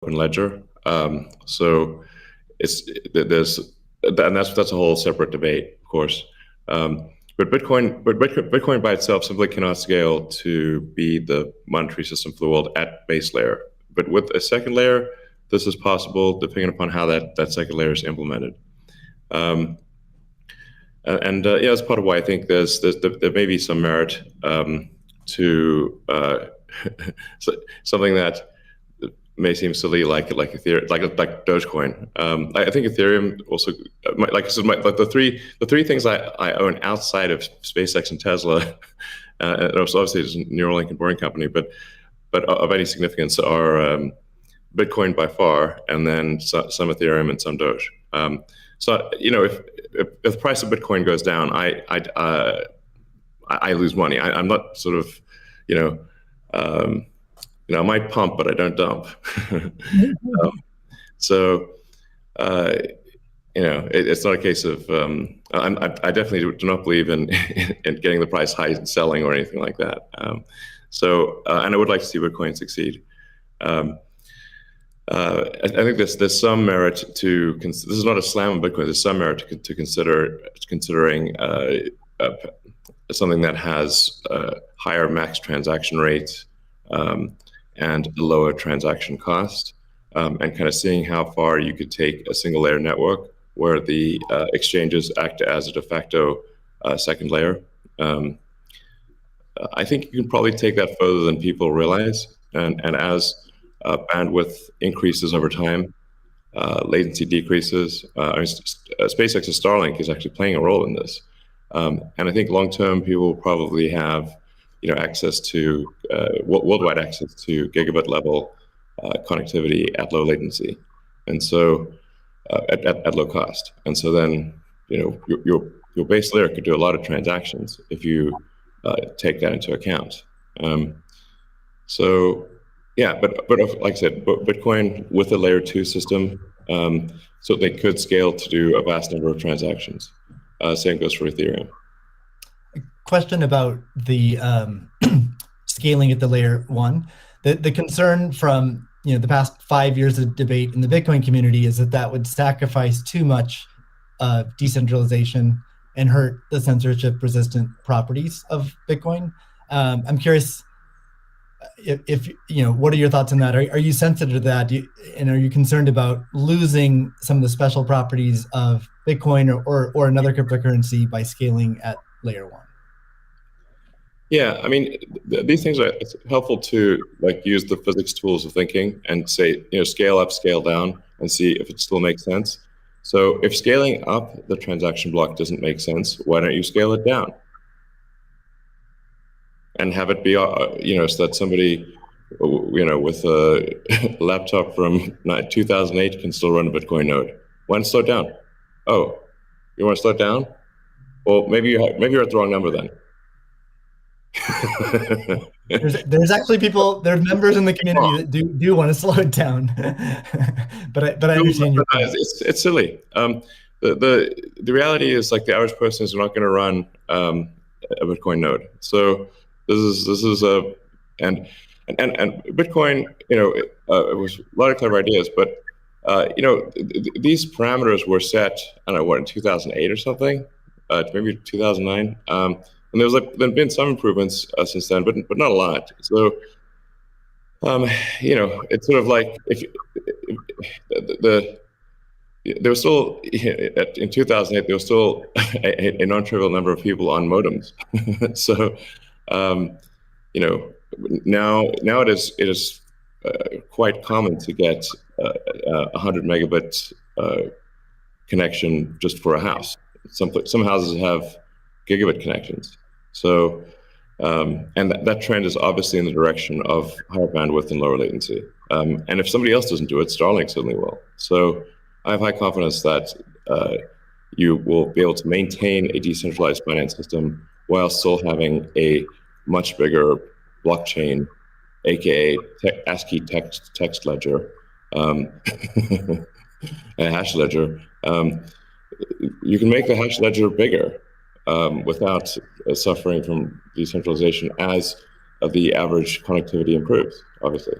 open ledger. So that's a whole separate debate, of course. But Bitcoin by itself simply cannot scale to be the monetary system for the world at base layer. But with a second layer, this is possible depending upon how that second layer is implemented. That's part of why I think there may be some merit to something that may seem silly, like Ethereum, like Dogecoin. I think Ethereum also, like I said, the three things I own outside of SpaceX and Tesla, and obviously it's a Neuralink and Boring Company, but of any significance are Bitcoin by far, and then some Ethereum and some Doge. So if the price of Bitcoin goes down, I lose money. I'm not sort of, I might pump, but I don't dump. It's not a case of. I definitely do not believe in getting the price high and selling or anything like that. And I would like to see Bitcoin succeed. I think there's some merit to. This is not a slam on Bitcoin. There's some merit to considering something that has higher max transaction rates and a lower transaction cost, and kind of seeing how far you could take a single layer network where the exchanges act as a de facto second layer. I think you can probably take that further than people realize, and as bandwidth increases over time, latency decreases. SpaceX's Starlink is actually playing a role in this, and I think long term people will probably have access to worldwide access to gigabit level connectivity at low latency, and so at low cost. And so then your base layer could do a lot of transactions if you take that into account. But like I said, Bitcoin with a layer 2 system, so they could scale to do a vast number of transactions. Same goes for Ethereum. Question about the scaling at the layer 1. The concern from the past 5 years of debate in the Bitcoin community is that would sacrifice too much decentralization and hurt the censorship-resistant properties of Bitcoin. I'm curious if what are your thoughts on that? Are you sensitive to that? And are you concerned about losing some of the special properties of Bitcoin or another cryptocurrency by scaling at layer 1? Yeah, I mean, these things it's helpful to use the physics tools of thinking and say, scale up, scale down, and see if it still makes sense. So if scaling up the transaction block doesn't make sense, why don't you scale it down? And have it be, so that somebody, with a laptop from 2008 can still run a Bitcoin node. Why not slow it down? Oh, you want to slow it down? Well, maybe you're at the wrong number then. there's actually there's members in the community that do want to slow it down, but I understand you. It's silly. The reality is the average person is not going to run a Bitcoin node. So this is and Bitcoin. It was a lot of clever ideas, but these parameters were set. I don't know in 2008 or something, maybe 2009. And there's been some improvements since then, but not a lot. So, it's sort of like there was still in 2008 there was still a non-trivial number of people on modems. So, now it is quite common to get 100 megabit connection just for a house. Some houses have gigabit connections. So, and that trend is obviously in the direction of higher bandwidth and lower latency. And if somebody else doesn't do it, Starlink certainly will. So I have high confidence that you will be able to maintain a decentralized finance system while still having a much bigger blockchain, aka ASCII text ledger, a hash ledger. You can make the hash ledger bigger without suffering from decentralization as the average connectivity improves, obviously.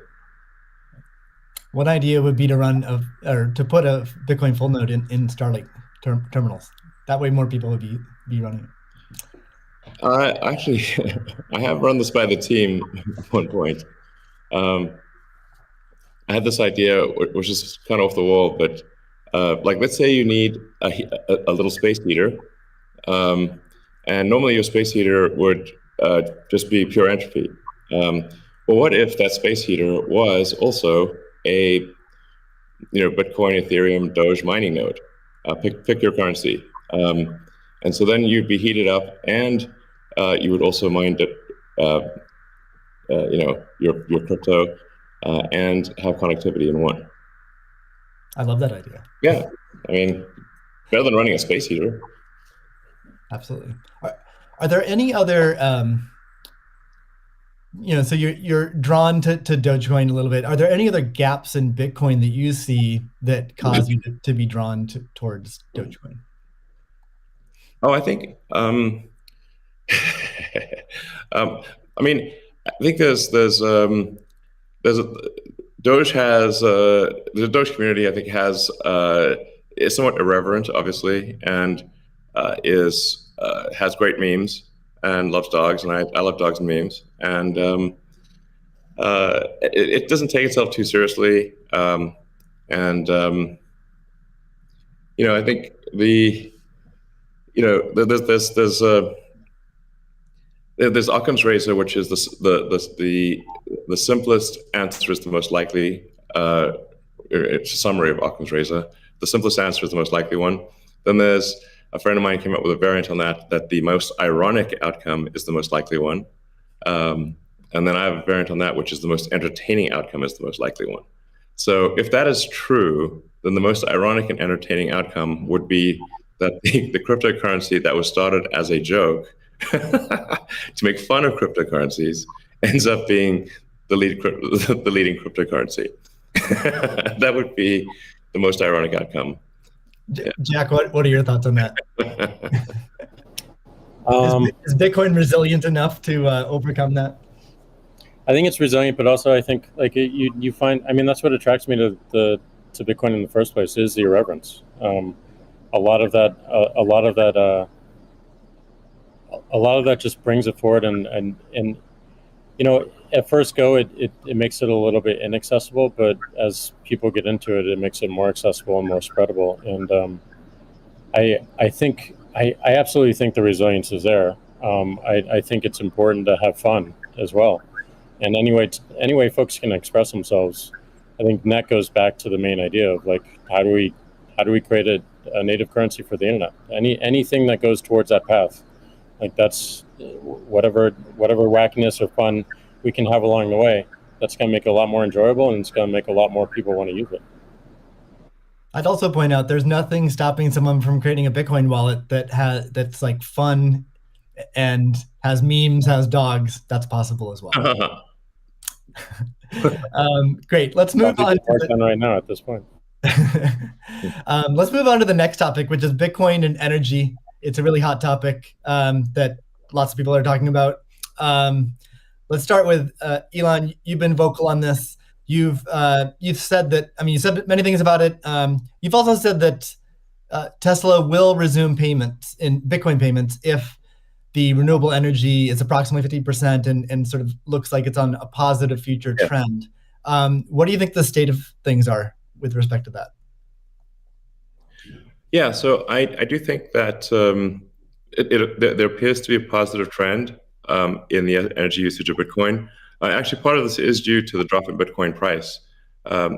One idea would be to put a Bitcoin full node in Starlink terminals. That way, more people would be running it. Actually, I have run this by the team at one point. I had this idea, which is kind of off the wall, but like, let's say you need a little space heater, and normally your space heater would just be pure entropy. Well, what if that space heater was also a Bitcoin, Ethereum, Doge mining node? Pick your currency, and so then you'd be heated up, and you would also mine your crypto and have connectivity in one. I love that idea. Yeah, I mean, better than running a space heater. Absolutely. Are there any other, so you're drawn to Dogecoin a little bit. Are there any other gaps in Bitcoin that you see that cause you to be drawn towards Dogecoin? Oh, I think, I mean, I think there's Doge has the Doge community. I think is somewhat irreverent, obviously, and has great memes and loves dogs, and I love dogs and memes, and it doesn't take itself too seriously, and I think there's Occam's razor, which is the simplest answer is the most likely. It's a summary of Occam's razor. The simplest answer is the most likely one. Then there's a friend of mine came up with a variant on that the most ironic outcome is the most likely one. And then I have a variant on that, which is the most entertaining outcome is the most likely one. So if that is true, then the most ironic and entertaining outcome would be that the cryptocurrency that was started as a joke to make fun of cryptocurrencies ends up being the leading cryptocurrency. That would be the most ironic outcome. Yeah. Jack, what are your thoughts on that? Is Bitcoin resilient enough to overcome that? I think it's resilient, but also I think like you find, I mean, that's what attracts me to Bitcoin in the first place is the irreverence. A lot of that just brings it forward, and at first go it makes it a little bit inaccessible, but as people get into it, it makes it more accessible and more spreadable. And I absolutely think the resilience is there. I think it's important to have fun as well, and anyway folks can express themselves. I think that goes back to the main idea of like how do we create a native currency for the internet? Anything that goes towards that path, like that's whatever wackiness or fun we can have along the way, that's going to make it a lot more enjoyable, and it's going to make a lot more people want to use it. I'd also point out there's nothing stopping someone from creating a Bitcoin wallet that's like fun and has memes, has dogs. That's possible as well. Great. Let's move on right now at this point. Let's move on to the next topic, which is Bitcoin and energy. It's a really hot topic that lots of people are talking about. Let's start with Elon. You've been vocal on this. You've said that. I mean, you said many things about it. You've also said that Tesla will resume payments in Bitcoin payments if the renewable energy is approximately 50% and sort of looks like it's on a positive future trend. What do you think the state of things are with respect to that? Yeah, so I do think that there appears to be a positive trend in the energy usage of Bitcoin. Actually, part of this is due to the drop in Bitcoin price. I mean,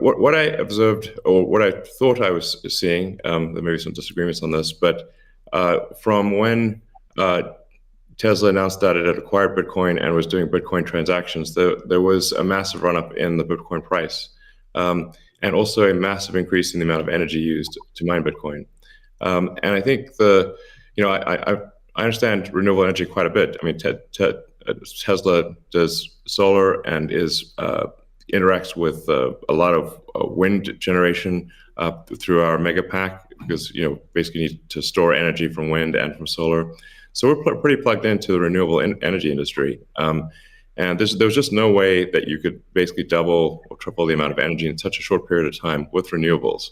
what I observed, or what I thought I was seeing, there may be some disagreements on this, but from when Tesla announced that it had acquired Bitcoin and was doing Bitcoin transactions, there was a massive run-up in the Bitcoin price, and also a massive increase in the amount of energy used to mine Bitcoin. And I think I understand renewable energy quite a bit. I mean, Tesla does solar and interacts with a lot of wind generation through our mega pack, because basically need to store energy from wind and from solar. So we're pretty plugged into the renewable energy industry. And And there was just no way that you could basically double or triple the amount of energy in such a short period of time with renewables.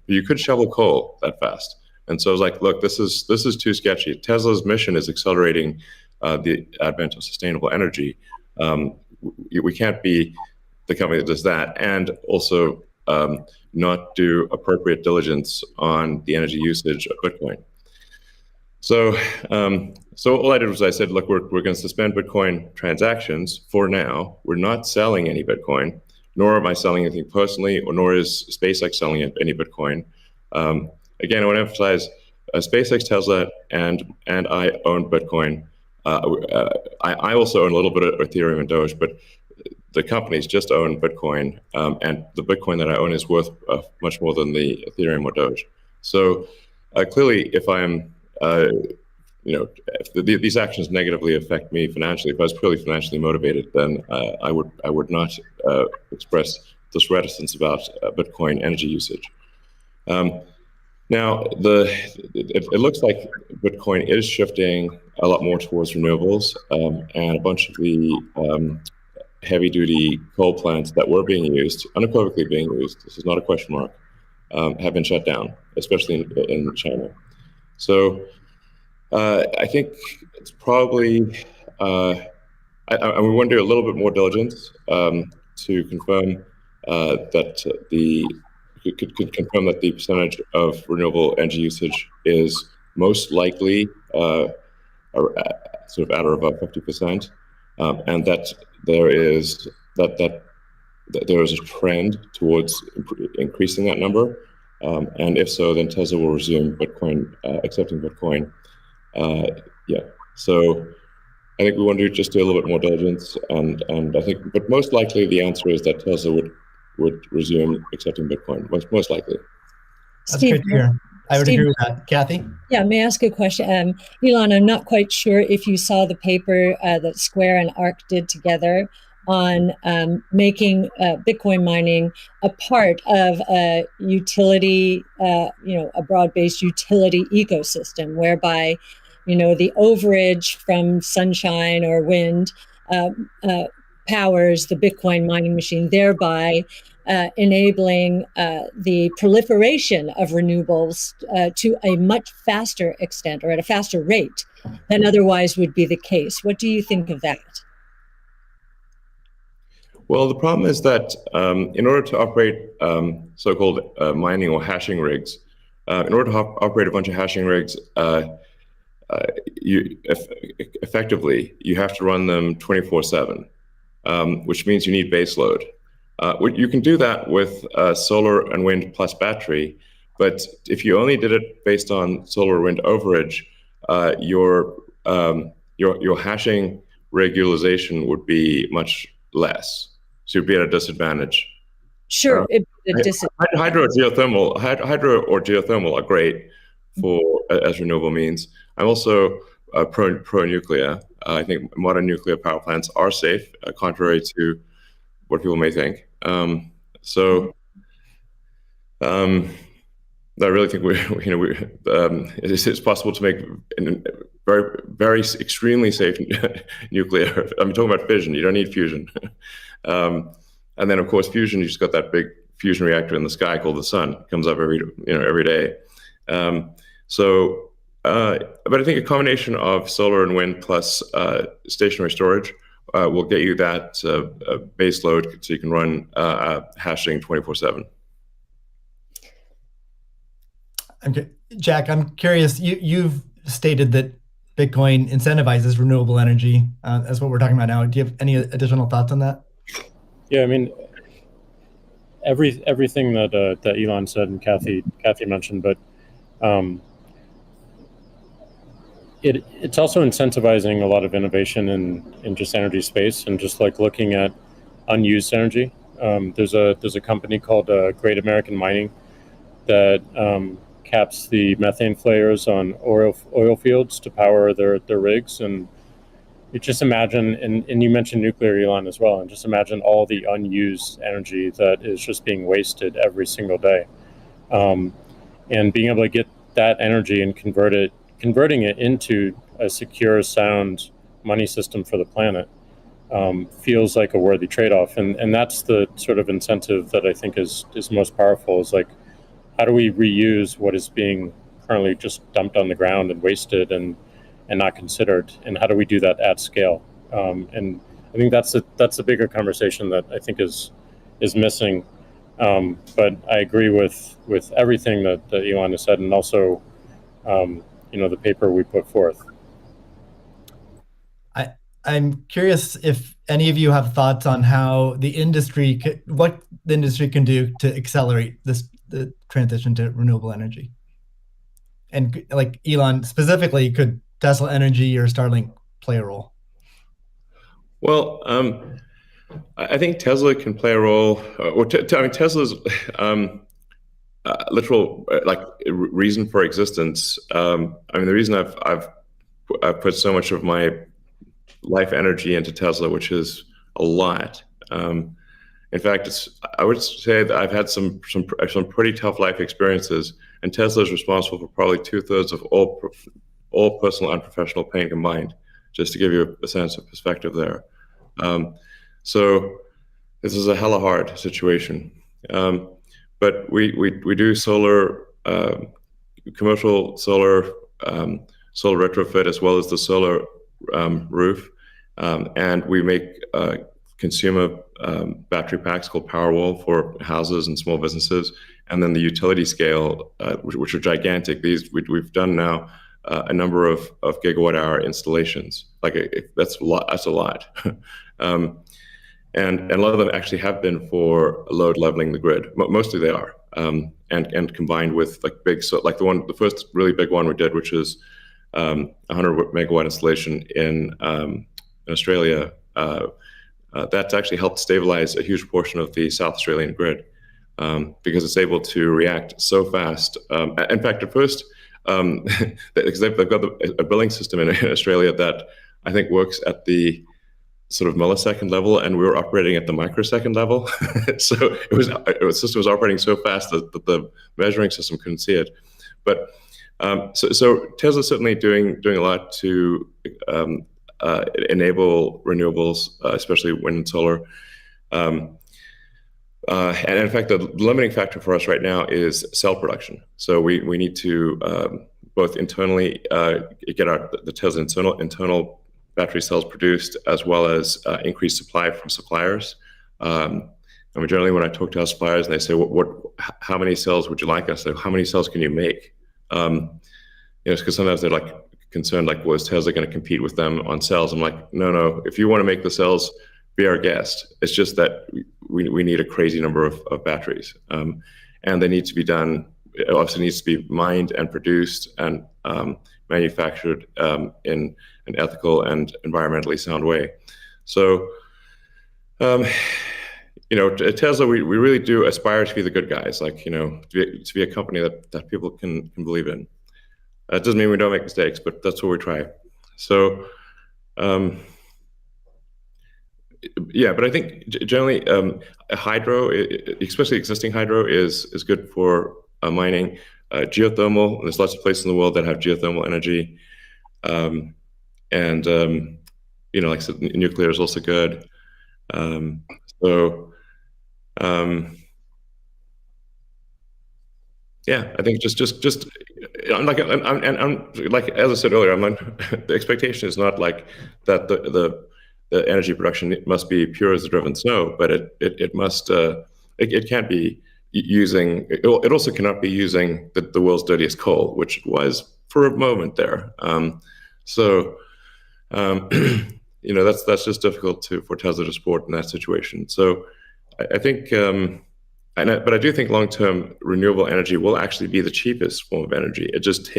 You could shovel coal that fast. And so I was like, look, this is too sketchy. Tesla's mission is accelerating the advent of sustainable energy. We can't be the company that does that and also not do appropriate diligence on the energy usage of Bitcoin. So all I did was I said, look, we're going to suspend Bitcoin transactions for now. We're not selling any Bitcoin, nor am I selling anything personally, or nor is SpaceX selling any Bitcoin. Again, I want to emphasize SpaceX, Tesla, and I own Bitcoin. I also own a little bit of Ethereum and Doge, but the companies just own Bitcoin, and the Bitcoin that I own is worth much more than the Ethereum or Doge. So clearly, if I'm if these actions negatively affect me financially, if I was purely financially motivated, then I would not express this reticence about Bitcoin energy usage. Now, it looks like Bitcoin is shifting a lot more towards renewables, and a bunch of the heavy-duty coal plants that were being used, unequivocally being used, this is not a question mark, have been shut down, especially in China. So I think it's probably, and we want to do a little bit more diligence to confirm could confirm that the percentage of renewable energy usage is most likely sort of at or above 50%, and that there is a trend towards increasing that number, and if so, then Tesla will resume Bitcoin, accepting Bitcoin. So I think we want to just do a little bit more diligence, and I think, but most likely the answer is that Tesla would resume accepting Bitcoin, most likely. That's great to hear. I would agree with that. Kathy? Yeah, may I ask a question? Elon, I'm not quite sure if you saw the paper that Square and ARC did together on making Bitcoin mining a part of a utility, a broad-based utility ecosystem, whereby, the overage from sunshine or wind powers the Bitcoin mining machine, thereby enabling the proliferation of renewables to a much faster extent or at a faster rate than otherwise would be the case. What do you think of that? Well, the problem is that in order to operate so-called mining or hashing rigs, in order to operate a bunch of hashing rigs, effectively, you have to run them 24/7, which means you need base load. You can do that with solar and wind plus battery, but if you only did it based on solar or wind overage, your hashing rig utilization would be much less. So you'd be at a disadvantage. Sure, hydro or geothermal are great as renewable means. I'm also pro nuclear. I think modern nuclear power plants are safe, contrary to what people may think. I really think it's possible to make very, very extremely safe nuclear. I'm talking about fission. You don't need fusion. And then, of course, fusion. You just got that big fusion reactor in the sky called the sun. It comes up every day. But I think a combination of solar and wind plus stationary storage will get you that base load, so you can run hashing 24/7. Okay, Jack, I'm curious. You've stated that Bitcoin incentivizes renewable energy. That's what we're talking about now. Do you have any additional thoughts on that? Yeah, I mean, everything that Elon said and Kathy mentioned, but it's also incentivizing a lot of innovation in just energy space and just like looking at unused energy. There's a company called Great American Mining that caps the methane flares on oil fields to power their rigs. And you just imagine, and you mentioned nuclear, Elon, as well, and just imagine all the unused energy that is just being wasted every single day. And being able to get that energy and converting it into a secure, sound money system for the planet feels like a worthy trade-off, and that's the sort of incentive that I think is most powerful. Is like, how do we reuse what is being currently just dumped on the ground and wasted and not considered, and how do we do that at scale? And I think that's a bigger conversation that I think is missing. But I agree with everything that Elon has said, and also the paper we put forth. I'm curious if any of you have thoughts on how what the industry can do to accelerate the transition to renewable energy. And like Elon specifically, could Tesla Energy or Starlink play a role? Well, I think Tesla can play a role. Tesla's literal reason for existence. The reason I've put so much of my life energy into Tesla, which is a lot. In fact, I would say that I've had some pretty tough life experiences, and Tesla is responsible for probably 2/3 of all personal and professional pain combined. Just to give you a sense of perspective there. So this is a hella hard situation. But we do solar, commercial solar, solar retrofit, as well as the solar roof, and we make consumer battery packs called Powerwall for houses and small businesses, and then the utility scale, which are gigantic. These we've done now a number of gigawatt-hour installations. That's a lot. That's a lot. And a lot of them actually have been for load leveling the grid. Mostly they are, and combined with the first really big one we did, which is 100 megawatt installation in Australia. That's actually helped stabilize a huge portion of the South Australian grid, because it's able to react so fast. In fact, at first, because they've got a billing system in Australia that I think works at the sort of millisecond level, and we were operating at the microsecond level. So the system was operating so fast that the measuring system couldn't see it. But so Tesla's certainly doing a lot to enable renewables, especially wind and solar. And in fact, the limiting factor for us right now is cell production. So we need to both internally get the Tesla internal battery cells produced, as well as increase supply from suppliers. Generally, when I talk to our suppliers, and they say, how many cells would you like? I say, how many cells can you make? Because sometimes they're concerned, is Tesla going to compete with them on cells? I'm like, no. If you want to make the cells, be our guest. It's just that we need a crazy number of batteries, and they need to be done. It obviously needs to be mined and produced and manufactured in an ethical and environmentally sound way. So, Tesla, we really do aspire to be the good guys, to be a company that people can believe in. It doesn't mean we don't make mistakes, but that's what we try. So, but I think generally hydro, especially existing hydro, is good for mining. Geothermal, there's lots of places in the world that have geothermal energy. Like I said, nuclear is also good. I think just I'm like as I said earlier, the expectation is not that the energy production must be pure as the driven snow, but it must it can't be using. It also cannot be using the world's dirtiest coal, which was for a moment there. That's just difficult for Tesla to support in that situation. So I think, but I do think long-term renewable energy will actually be the cheapest form of energy. It just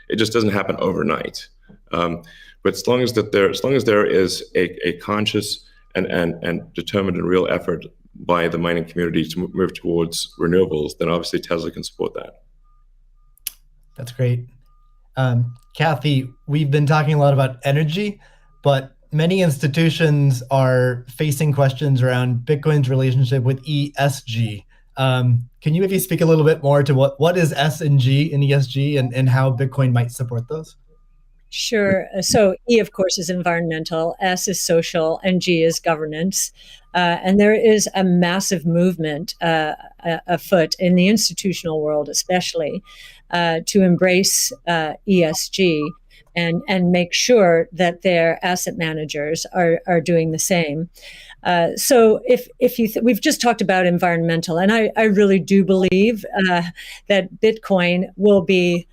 doesn't happen overnight. But as long as there is a conscious and determined and real effort by the mining community to move towards renewables, then obviously Tesla can support that. That's great. Kathy, we've been talking a lot about energy, but many institutions are facing questions around Bitcoin's relationship with ESG. Can you maybe speak a little bit more to what is S and G in ESG and how Bitcoin might support those? Sure. So E, of course, is environmental, S is social, and G is governance. And there is a massive movement afoot in the institutional world, especially, to embrace ESG and make sure that their asset managers are doing the same. So if you we've just talked about environmental, and I really do believe that Bitcoin will be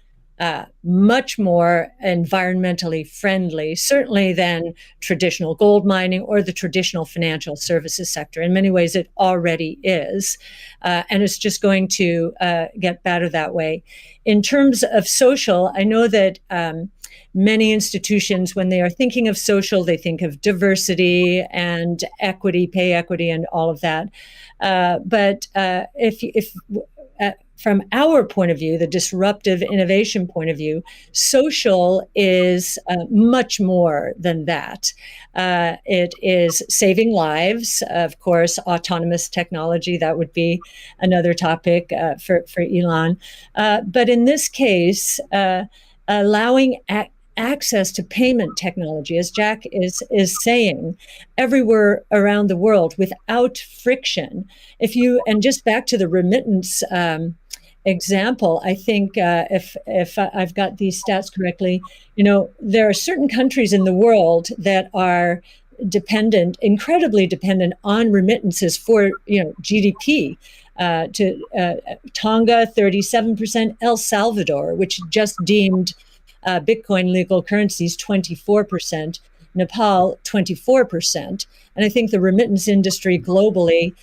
much more environmentally friendly, certainly than traditional gold mining or the traditional financial services sector. In many ways, it already is. And it's just going to get better that way. In terms of social, I know that many institutions, when they are thinking of social, they think of diversity and equity, pay equity, and all of that. But if from our point of view, the disruptive innovation point of view, social is much more than that. It is saving lives, of course, autonomous technology, that would be another topic for Elon. But in this case, allowing access to payment technology, as Jack is saying, everywhere around the world without friction. And just back to the remittance example, I think if I've got these stats correctly, there are certain countries in the world that are incredibly dependent on remittances for GDP. Tonga, 37%, El Salvador, which just deemed Bitcoin legal currencies, 24%, Nepal, 24%. And I think the remittance industry globally,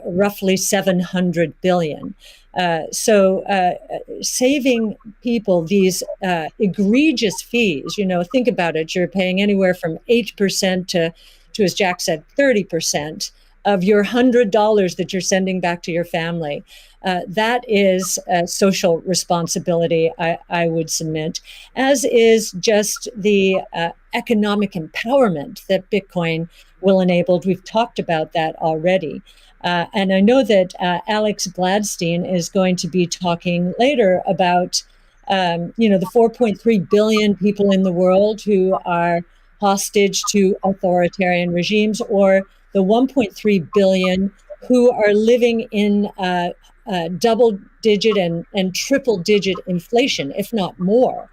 roughly 700 billion. So saving people these egregious fees, think about it, you're paying anywhere from 8% to, as Jack said, 30% of your $100 that you're sending back to your family. That is social responsibility, I would submit, as is just the economic empowerment that Bitcoin will enable. We've talked about that already. And I know that Alex Gladstein is going to be talking later about, the 4.3 billion people in the world who are hostage to authoritarian regimes, or the 1.3 billion who are living in double-digit and triple-digit inflation, if not more.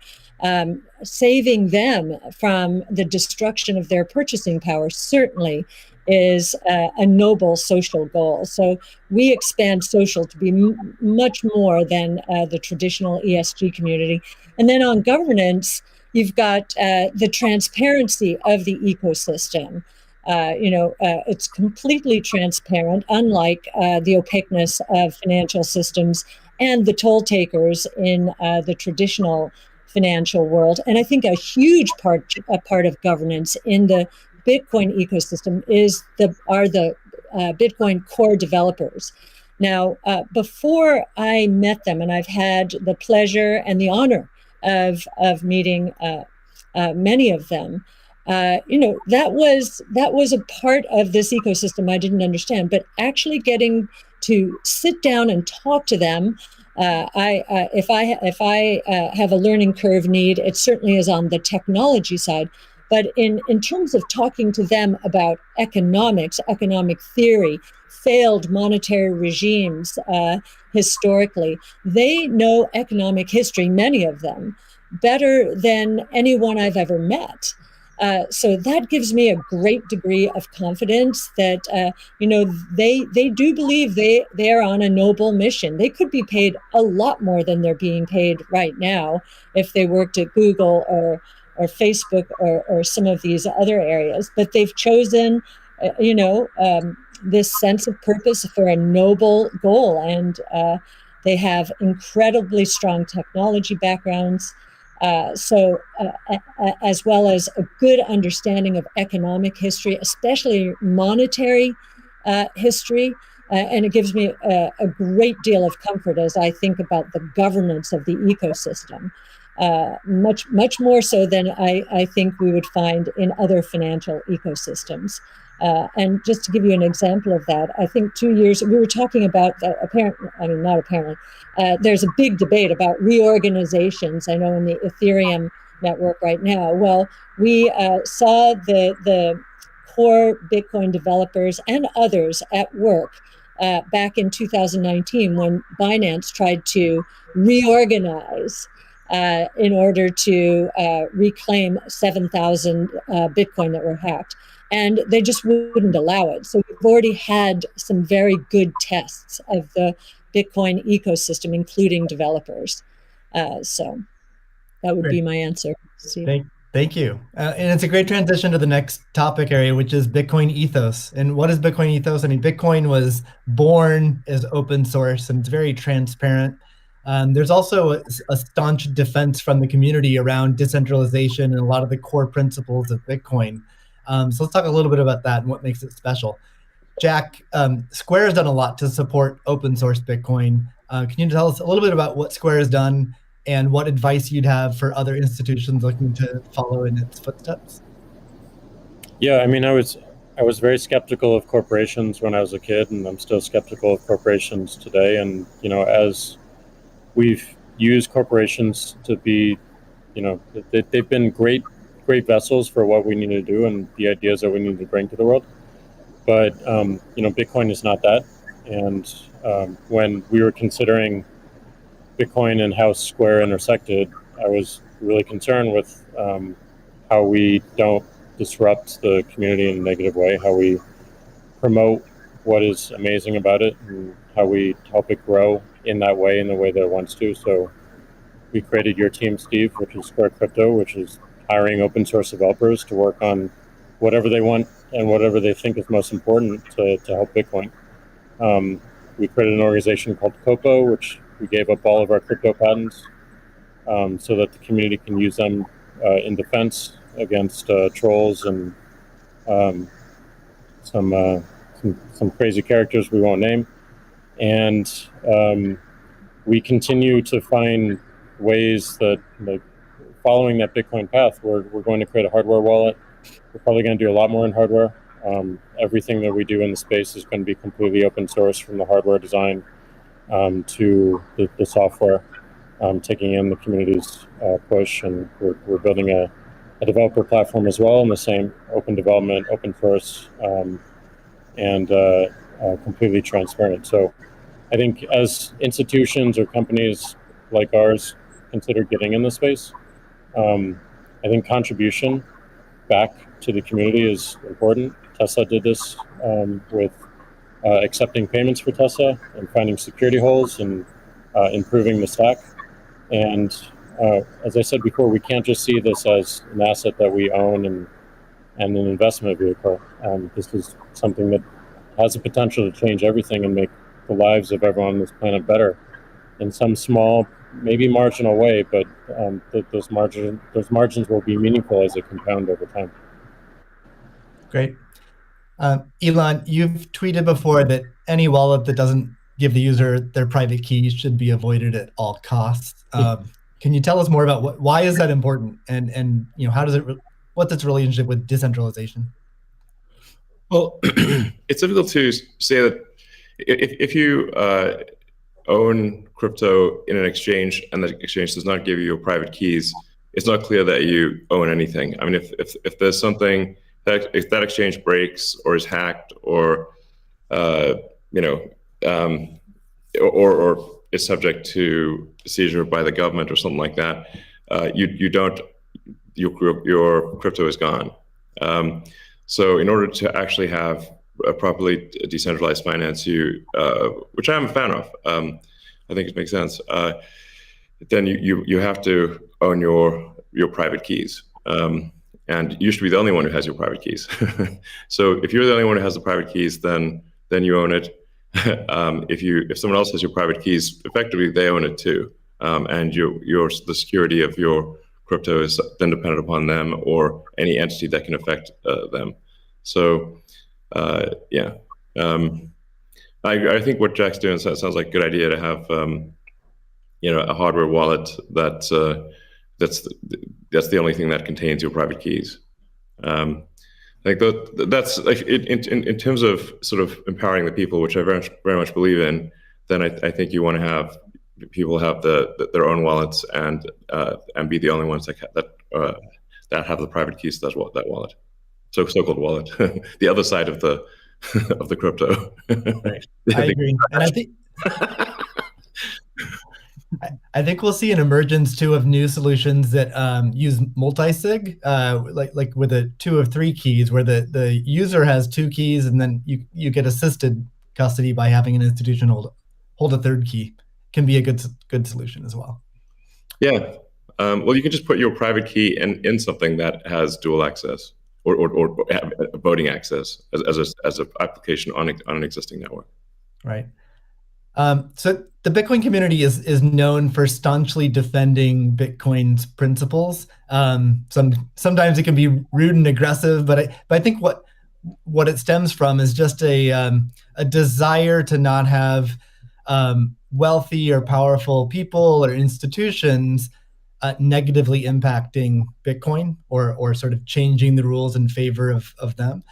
Saving them from the destruction of their purchasing power certainly is a noble social goal. So we expand social to be much more than the traditional ESG community. And then on governance, you've got the transparency of the ecosystem. It's completely transparent, unlike the opaqueness of financial systems and the toll takers in the traditional financial world. And I think a huge part of governance in the Bitcoin ecosystem are the Bitcoin core developers. Now, before I met them, and I've had the pleasure and the honor of meeting many of them, that was a part of this ecosystem I didn't understand. But actually getting to sit down and talk to them, if I have a learning curve need, it certainly is on the technology side. But in terms of talking to them about economics, economic theory, failed monetary regimes historically, they know economic history, many of them, better than anyone I've ever met. So that gives me a great degree of confidence that, they do believe they are on a noble mission. They could be paid a lot more than they're being paid right now if they worked at Google or Facebook or some of these other areas. But they've chosen, this sense of purpose for a noble goal. And they have incredibly strong technology backgrounds. As well as a good understanding of economic history, especially monetary history. And it gives me a great deal of comfort as I think about the governance of the ecosystem, much more so than I think we would find in other financial ecosystems. And just to give you an example of that, I think 2 years, we were talking about, there's a big debate about reorganizations. I know in the Ethereum network right now? Well, we saw the core Bitcoin developers and others at work back in 2019 when Binance tried to reorganize in order to reclaim 7,000 Bitcoin that were hacked. And they just wouldn't allow it. So we've already had some very good tests of the Bitcoin ecosystem, including developers. So that would be my answer, Steve. Thank you. And it's a great transition to the next topic area, which is Bitcoin ethos. And what is Bitcoin ethos? I mean, Bitcoin was born as open source and it's very transparent. There's also a staunch defense from the community around decentralization and a lot of the core principles of Bitcoin. So let's talk a little bit about that and what makes it special. Jack, Square has done a lot to support open source Bitcoin. Can you tell us a little bit about what Square has done and what advice you'd have for other institutions looking to follow in its footsteps? Yeah, I mean, I was very skeptical of corporations when I was a kid, and I'm still skeptical of corporations today. And as we've used corporations to be, they've been great vessels for what we need to do and the ideas that we need to bring to the world. But Bitcoin is not that. And when we were considering Bitcoin and how Square intersected, I was really concerned with how we don't disrupt the community in a negative way, how we promote what is amazing about it, and how we help it grow in that way, in the way that it wants to. So we created Your Team, Steve, which is Square Crypto, which is hiring open source developers to work on whatever they want and whatever they think is most important to help Bitcoin. We created an organization called Copo, which we gave up all of our crypto patents so that the community can use them in defense against trolls and some crazy characters we won't name. And we continue to find ways that, following that Bitcoin path, we're going to create a hardware wallet. We're probably going to do a lot more in hardware. Everything that we do in the space is going to be completely open source, from the hardware design to the software, taking in the community's push. And we're building a developer platform as well, in the same open development, open source, and completely transparent. So I think as institutions or companies like ours consider getting in the space, I think contribution back to the community is important. Tesla did this with accepting payments for Tesla and finding security holes and improving the stack. And as I said before, we can't just see this as an asset that we own and an investment vehicle. This is something that has the potential to change everything and make the lives of everyone on this planet better in some small, maybe marginal way, but those margins will be meaningful as they compound over time. Great. Elon, you've tweeted before that any wallet that doesn't give the user their private keys should be avoided at all costs. Can you tell us more about why is that important, and how does what's its relationship with decentralization? Well, it's difficult to say that if you own crypto in an exchange and the exchange does not give you your private keys, it's not clear that you own anything. I mean, if there's something that, if that exchange breaks or is hacked or or is subject to seizure by the government or something like that, your crypto is gone. So in order to actually have a properly decentralized finance, which I'm a fan of, I think it makes sense. Then you have to own your private keys, and you should be the only one who has your private keys. So if you're the only one who has the private keys, then you own it. If someone else has your private keys, effectively they own it too, and the security of your crypto is then dependent upon them or any entity that can affect them. So I think what Jack's doing sounds like a good idea to have a hardware wallet that's the only thing that contains your private keys. I think that's like in terms of sort of empowering the people, which I very much believe in. Then I think you want to have people have their own wallets and be the only ones that that have the private keys to that wallet, so-called wallet, the other side of the of the crypto. Right. I agree, and I think we'll see an emergence too of new solutions that use multi-sig, like with a 2 or 3 keys, where the user has 2 keys, and then you get assisted custody by having an institution hold a 3rd key. Can be a good solution as well. Yeah. Well, you can just put your private key in something that has dual access or voting access as an application on an existing network. Right. So the Bitcoin community is known for staunchly defending Bitcoin's principles. Sometimes it can be rude and aggressive, but I think what it stems from is just a desire to not have wealthy or powerful people or institutions negatively impacting Bitcoin or sort of changing the rules in favor of them.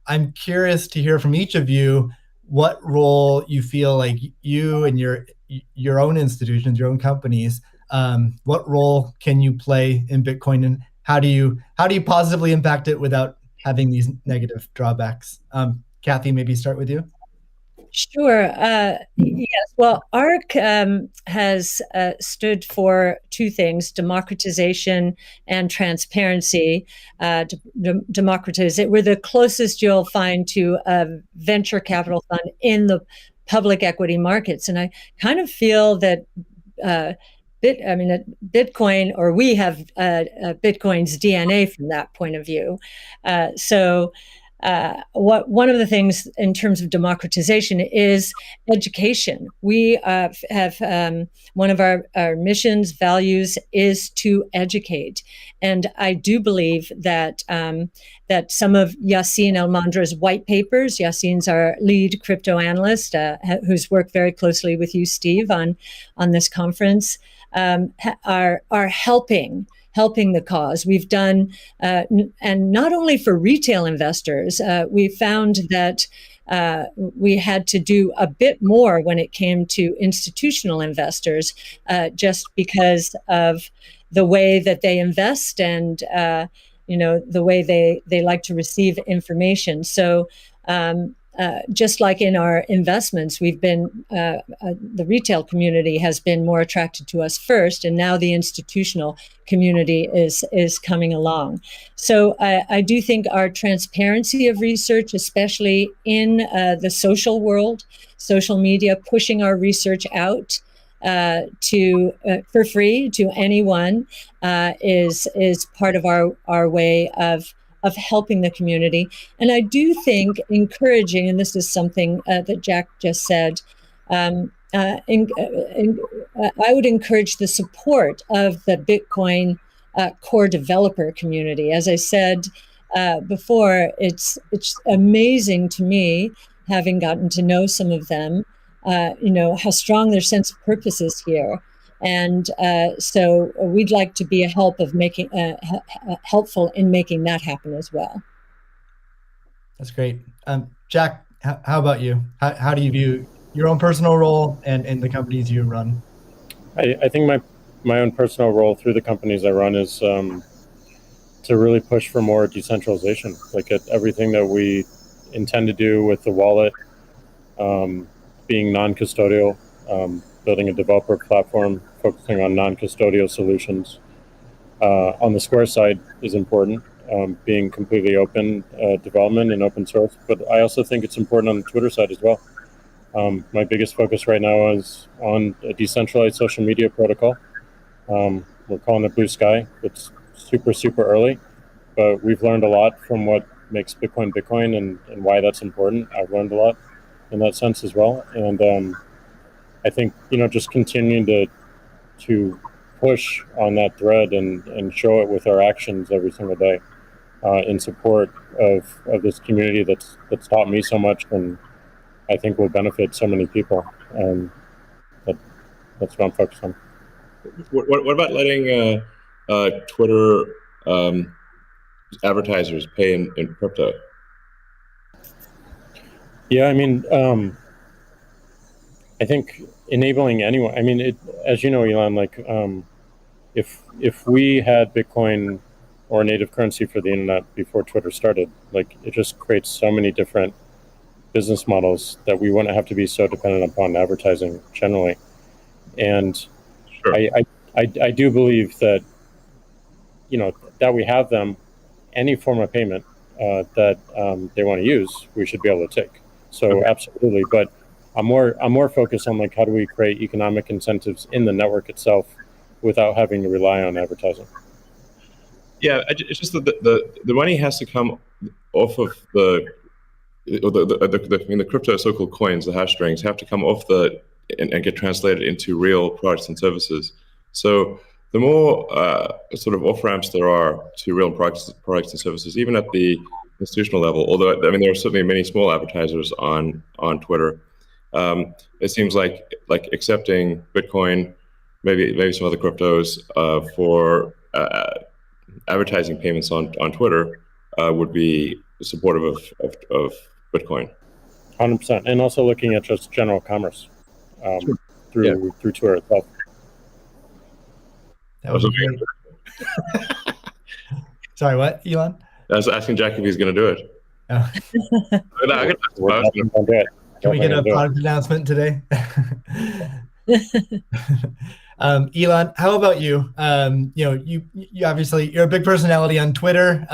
I'm curious to hear from each of you what role you feel like you and your own institutions, your own companies, what role can you play in Bitcoin, and how do you positively impact it without having these negative drawbacks? Kathy, maybe start with you. Sure. Yes. Well, ARC has stood for 2 things: democratization and transparency. Democratize it. We're the closest you'll find to a venture capital fund in the public equity markets, and I kind of feel that Bitcoin, or we have Bitcoin's DNA from that point of view. One of the things in terms of democratization is education. We have one of our missions, values, is to educate, and I do believe that that some of Yassine El-Mandra's white papers. Yassine's our lead crypto analyst, who's worked very closely with you, Steve, on this conference, are helping the cause. We've done, and not only for retail investors, we found that we had to do a bit more when it came to institutional investors, just because of the way that they invest and the way they like to receive information. So just like in our investments, we've been the retail community has been more attracted to us first, and now the institutional community is coming along. So I do think our transparency of research, especially in the social world, social media, pushing our research out for free to anyone, is part of our way of helping the community. And I do think encouraging, and this is something that Jack just said, I would encourage the support of the Bitcoin core developer community. As I said before, it's amazing to me, having gotten to know some of them, how strong their sense of purpose is here. And so we'd like to be helpful in making that happen as well. That's great. Jack, how about you? How do you view your own personal role and the companies you run? I think my own personal role through the companies I run is to really push for more decentralization, like at everything that we intend to do with the wallet, being non-custodial, building a developer platform, focusing on non-custodial solutions. On the Square side is important, being completely open development and open source. But I also think it's important on the Twitter side as well. My biggest focus right now is on a decentralized social media protocol. We're calling it Blue Sky. It's super, super early, but we've learned a lot from what makes Bitcoin Bitcoin and why that's important. I've learned a lot in that sense as well. And I think, just continuing to push on that thread and show it with our actions every single day in support of this community that's taught me so much and I think will benefit so many people. That's what I'm focused on. What about letting Twitter advertisers pay in crypto? Yeah, I think enabling anyone. As you know, Elon, if we had Bitcoin or native currency for the internet before Twitter started. Like, it just creates so many different business models that we wouldn't have to be so dependent upon advertising generally. And Sure. I do believe that, that we have them, any form of payment that they want to use, we should be able to take. So Okay. absolutely, but I'm more focused on, like, how do we create economic incentives in the network itself without having to rely on advertising. Yeah, it's just that the money has to come off of the crypto so-called coins, the hash strings, have to come off and get translated into real products and services. So the more sort of off-ramps there are to real products and services, even at the institutional level, although I mean there are certainly many small advertisers on Twitter, it seems like accepting Bitcoin, maybe some other cryptos for advertising payments on Twitter would be supportive of Bitcoin. 100%, and also looking at just general commerce Sure. through Twitter itself. That would be great. Sorry, what, Elon? I was asking Jack if he's going to do it. Oh. Can we get a product announcement today? Elon, how about you? You obviously you're a big personality on Twitter.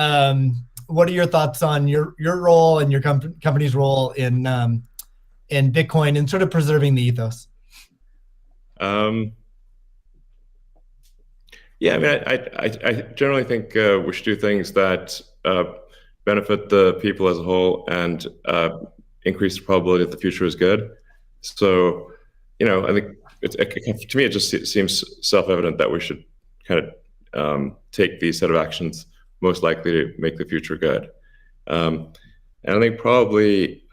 What are your thoughts on your role and your company's role in Bitcoin and sort of preserving the ethos? Yeah, I mean, I generally think we should do things that benefit the people as a whole and increase the probability that the future is good. So, I think to me, it just seems self-evident that we should kind of take these set of actions most likely to make the future good. And I think probably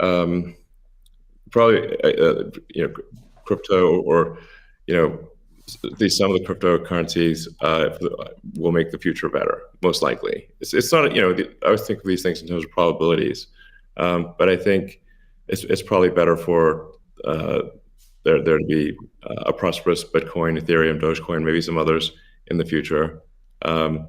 crypto or some of the cryptocurrencies will make the future better, most likely. It's not, I always think of these things in terms of probabilities, but I think it's probably better for there to be a prosperous Bitcoin, Ethereum, Dogecoin, maybe some others in the future. And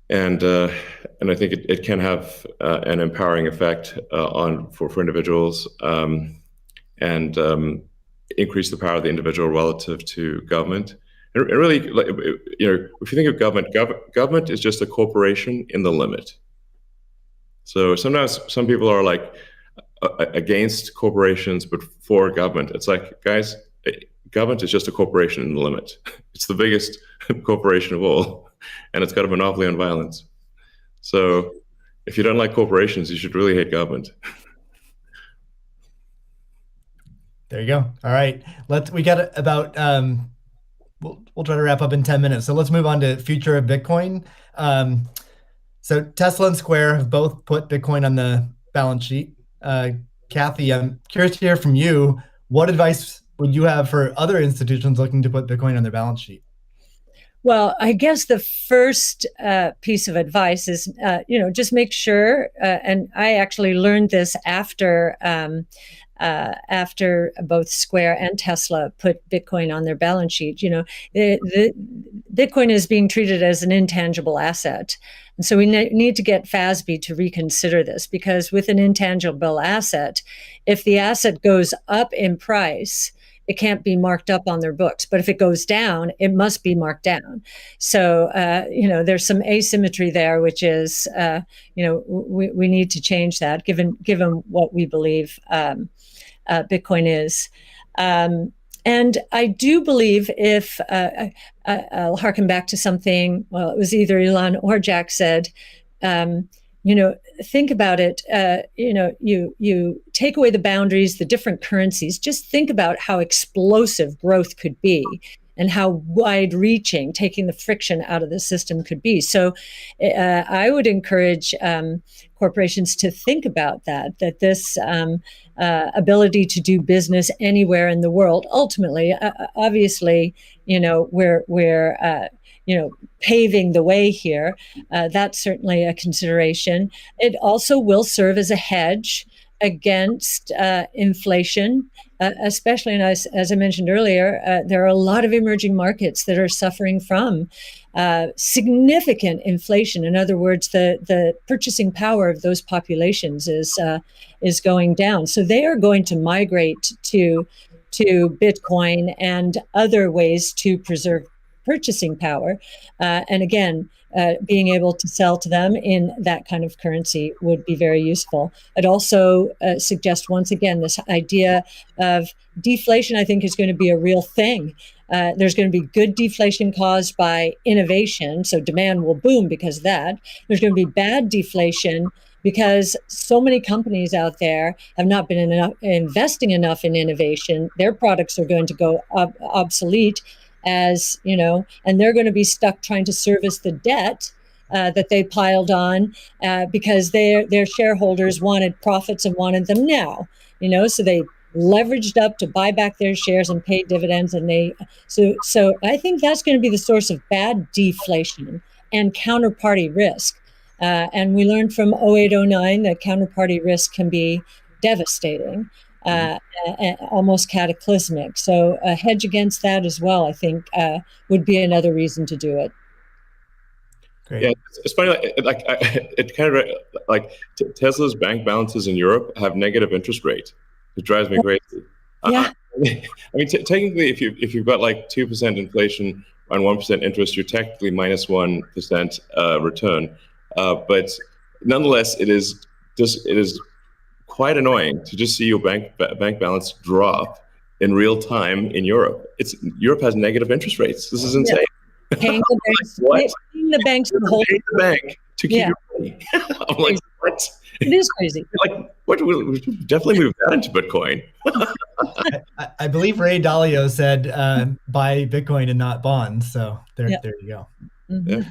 I think it can have an empowering effect for individuals and increase the power of the individual relative to government. And really, if you think of government is just a corporation in the limit. So sometimes some people are like against corporations but for government. It's like, guys, government is just a corporation in the limit. It's the biggest corporation of all, and it's got a monopoly on violence. So if you don't like corporations, you should really hate government. There you go. All right. We got about, we'll try to wrap up in 10 minutes. So let's move on to future of Bitcoin. So Tesla and Square have both put Bitcoin on the balance sheet. Kathy, I'm curious to hear from you. What advice would you have for other institutions looking to put Bitcoin on their balance sheet? Well, I guess the first piece of advice is, just make sure, and I actually learned this after both Square and Tesla put Bitcoin on their balance sheet. The Bitcoin is being treated as an intangible asset. And so we need to get FASB to reconsider this, because with an intangible asset, if the asset goes up in price, it can't be marked up on their books. But if it goes down, it must be marked down. So, there's some asymmetry there, which is, we need to change that given what we believe Bitcoin is. And I do believe if, I'll harken back to something, well, it was either Elon or Jack said, think about it, you take away the boundaries, the different currencies, just think about how explosive growth could be and how wide-reaching taking the friction out of the system could be. So I would encourage corporations to think about that this ability to do business anywhere in the world, ultimately, obviously, we're paving the way here. That's certainly a consideration. It also will serve as a hedge against inflation, especially, and as I mentioned earlier, there are a lot of emerging markets that are suffering from significant inflation. In other words, the purchasing power of those populations is going down. So they are going to migrate to Bitcoin and other ways to preserve purchasing power. And again, being able to sell to them in that kind of currency would be very useful. I'd also suggest, once again, this idea of deflation, I think, is going to be a real thing. There's going to be good deflation caused by innovation, so demand will boom because of that. There's going to be bad deflation because so many companies out there have not been investing enough in innovation. Their products are going to go obsolete, as you know, and they're going to be stuck trying to service the debt that they piled on because their shareholders wanted profits and wanted them now. So they leveraged up to buy back their shares and pay dividends, and so I think that's going to be the source of bad deflation and counterparty risk. And we learned from 0809 that counterparty risk can be devastating. Almost cataclysmic. So a hedge against that as well, I think, would be another reason to do it. Great. Yeah, it's funny. It kind of like Tesla's bank balances in Europe have negative interest rate. It drives me crazy. Yeah. I mean, technically, if you've got like 2% inflation and 1% interest, you're technically minus 1% return. But nonetheless, it is quite annoying to just see your bank balance drop in real time in Europe. Europe has negative interest rates. This is insane. Yeah. Paying the banks, paying the banks to hold the bank to keep your money. I'm like, what? It is crazy. Like, what? We should definitely move that into Bitcoin. I believe Ray Dalio said, "Buy Bitcoin and not bonds." So there you go. Mm-hmm.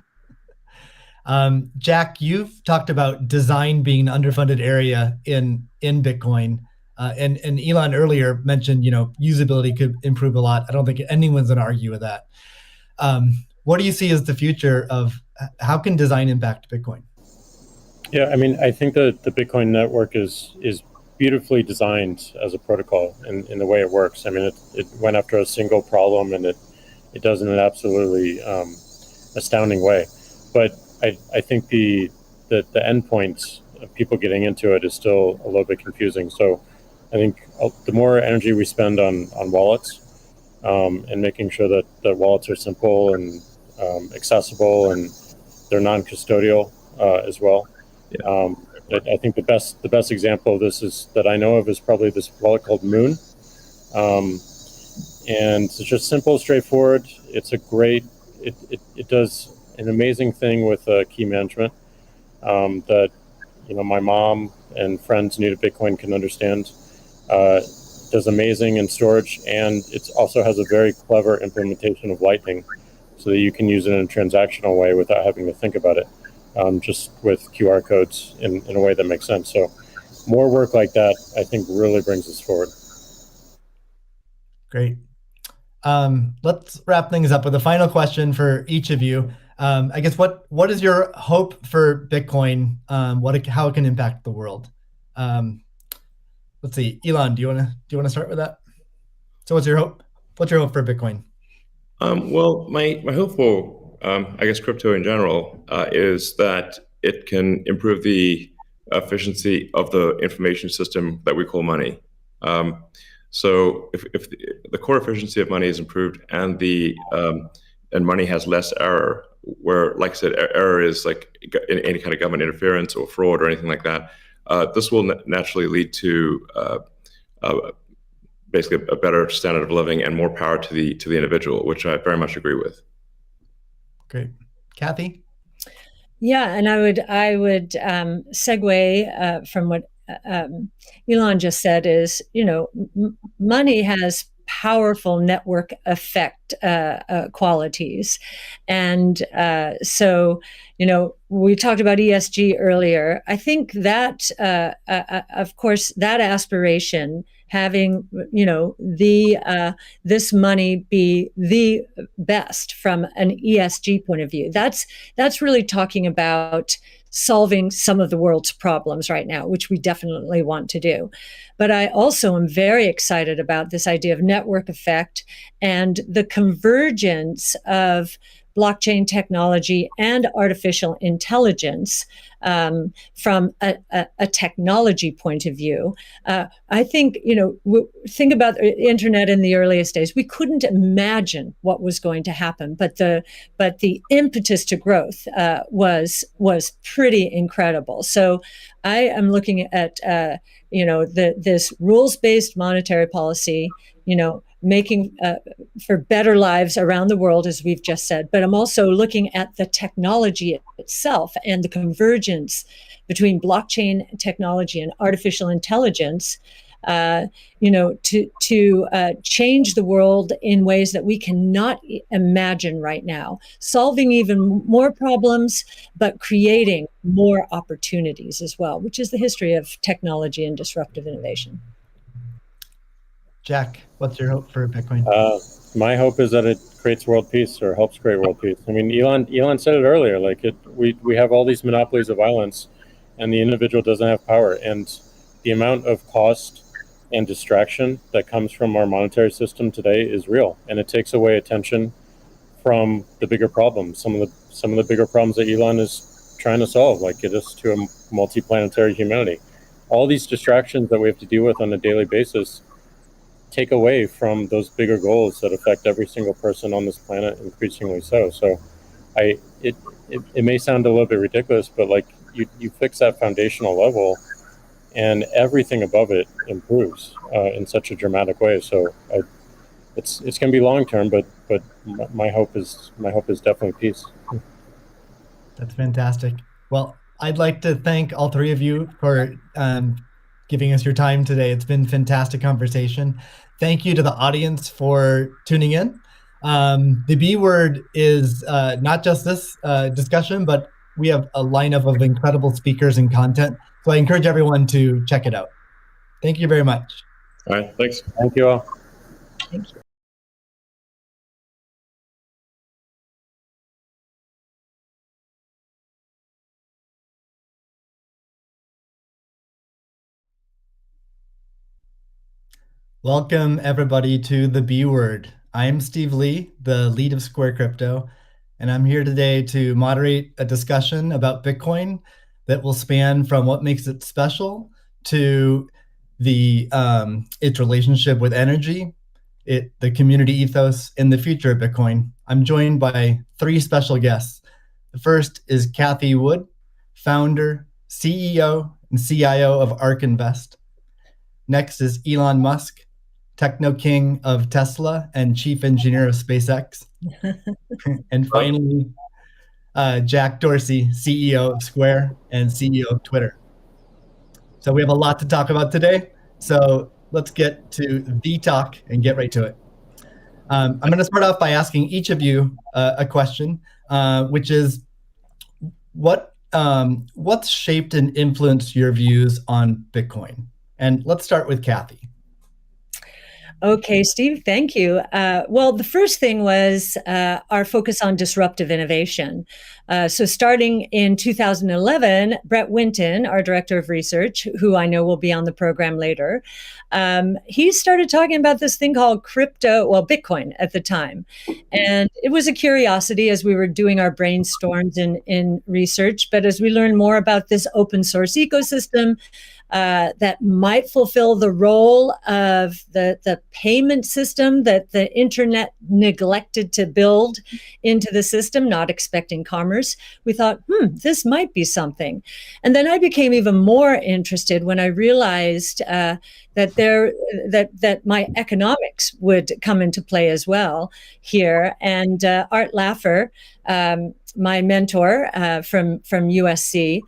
Yeah. Jack, you've talked about design being an underfunded area in Bitcoin, and Elon earlier mentioned, usability could improve a lot. I don't think anyone's going to argue with that. What do you see as the future of how can design impact Bitcoin? Yeah, I mean, I think that the Bitcoin network is beautifully designed as a protocol in the way it works. I mean, it went after a single problem, and it does in an absolutely astounding way. But I think the endpoints of people getting into it is still a little bit confusing. So I think the more energy we spend on wallets and making sure that wallets are simple and accessible and they're non-custodial as well. Yeah. I think the best example of this that I know of is probably this wallet called Moon. And it's just simple, straightforward. It's it does an amazing thing with key management that my mom and friends new to Bitcoin can understand. Does amazing in storage, and it also has a very clever implementation of Lightning, so that you can use it in a transactional way without having to think about it, just with QR codes in a way that makes sense. So more work like that, I think, really brings us forward. Great. Let's wrap things up with a final question for each of you. I guess what is your hope for Bitcoin? How it can impact the world? Let's see, Elon, do you want to start with that? So what's your hope? What's your hope for Bitcoin? Well, my hope for I guess crypto in general is that it can improve the efficiency of the information system that we call money. So if the core efficiency of money is improved and and money has less error, where, like I said, error is like any kind of government interference or fraud or anything like that, this will naturally lead to basically a better standard of living and more power to the individual, which I very much agree with. Great. Kathy? Yeah, and I would segue from what Elon just said is, money has powerful network effect qualities. And so, we talked about ESG earlier. I think that, of course, that aspiration, having, this money be the best from an ESG point of view, that's really talking about solving some of the world's problems right now, which we definitely want to do. But I also am very excited about this idea of network effect and the convergence of blockchain technology and artificial intelligence from a technology point of view. I think, think about the internet in the earliest days. We couldn't imagine what was going to happen, but the impetus to growth was pretty incredible. So I am looking at this rules-based monetary policy, making for better lives around the world, as we've just said. But I'm also looking at the technology itself and the convergence between blockchain technology and artificial intelligence, to change the world in ways that we cannot imagine right now, solving even more problems, but creating more opportunities as well, which is the history of technology and disruptive innovation. Jack, what's your hope for Bitcoin? My hope is that it creates world peace, or helps create world peace. I mean, Elon said it earlier. We have all these monopolies of violence, and the individual doesn't have power. And the amount of cost and distraction that comes from our monetary system today is real, and it takes away attention from the bigger problems. Some of the bigger problems that Elon is trying to solve, like get us to a multi-planetary humanity. All these distractions that we have to deal with on a daily basis take away from those bigger goals that affect every single person on this planet, increasingly so. So it may sound a little bit ridiculous, but you fix that foundational level and everything above it improves in such a dramatic way. So it's going to be long term, but my hope is definitely peace. That's fantastic. Well, I'd like to thank all three of you for giving us your time today. It's been a fantastic conversation. Thank you to the audience for tuning in. The B word is not just this discussion, but we have a lineup of incredible speakers and content. So I encourage everyone to check it out. Thank you very much. All right, thanks. Thank you all. Thank you. Welcome everybody to the B word. I'm Steve Lee, the lead of Square Crypto, and I'm here today to moderate a discussion about Bitcoin that will span from what makes it special to its relationship with energy, the community ethos, and the future of Bitcoin. I'm joined by three special guests. The first is Cathie Wood, founder, CEO, and CIO of ARK Invest. Next is Elon Musk, techno king of Tesla and chief engineer of SpaceX. And finally, Jack Dorsey, CEO of Square and CEO of Twitter. So we have a lot to talk about today. So let's get to the talk and get right to it. I'm going to start off by asking each of you a question, which is what's shaped and influenced your views on Bitcoin? And let's start with Cathie. Okay, Steve, thank you. Well, the first thing was our focus on disruptive innovation. So starting in 2011, Brett Winton, our director of research, who I know will be on the program later, he started talking about this thing called Bitcoin at the time. And it was a curiosity as we were doing our brainstorms in research. But as we learned more about this open source ecosystem, that might fulfill the role of the payment system that the internet neglected to build into the system, not expecting commerce. We thought, this might be something. And then I became even more interested when I realized that my economics would come into play as well here. And Art Laffer, my mentor from USC,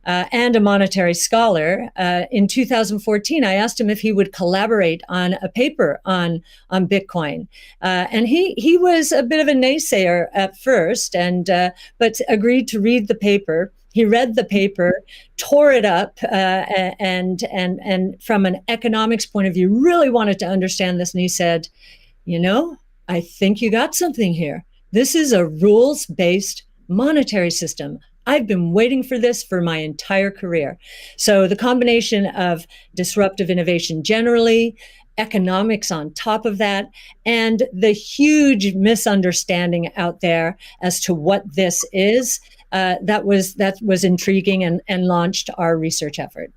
and a monetary scholar, in 2014, I asked him if he would collaborate on a paper on Bitcoin. And he was a bit of a naysayer at first, but agreed to read the paper. He read the paper, tore it up, and from an economics point of view, really wanted to understand this. And he said, I think you got something here. This is a rules-based monetary system. I've been waiting for this for my entire career. So the combination of disruptive innovation generally, economics on top of that, and the huge misunderstanding out there as to what this is, that was intriguing and launched our research effort.